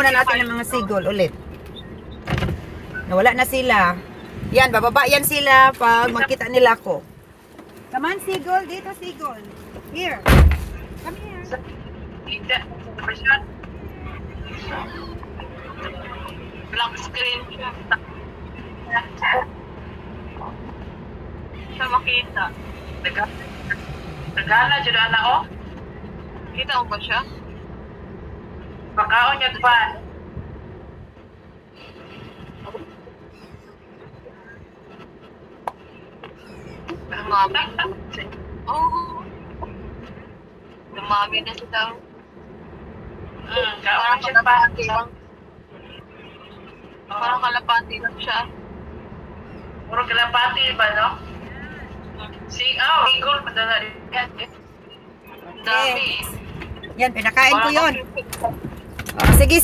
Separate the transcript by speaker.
Speaker 1: muna natin ng mga sigol ulit. Nawala na sila. Yan, bababa yan sila pag magkita nila ako. Come on, sigol. Dito, sigol. Here. Come here.
Speaker 2: Tidak. Black screen. Sa makita. Nagana dyan na oh. Kita mo ba siya? Pakaon niya ba? Dumami. Oh. Dumami na siya. Parang kalapati lang. Parang kalapati lang siya. Puro kalapati ba, no? Igol pa na yan. Dami.
Speaker 1: Yan, pinakain ko yun. Sige.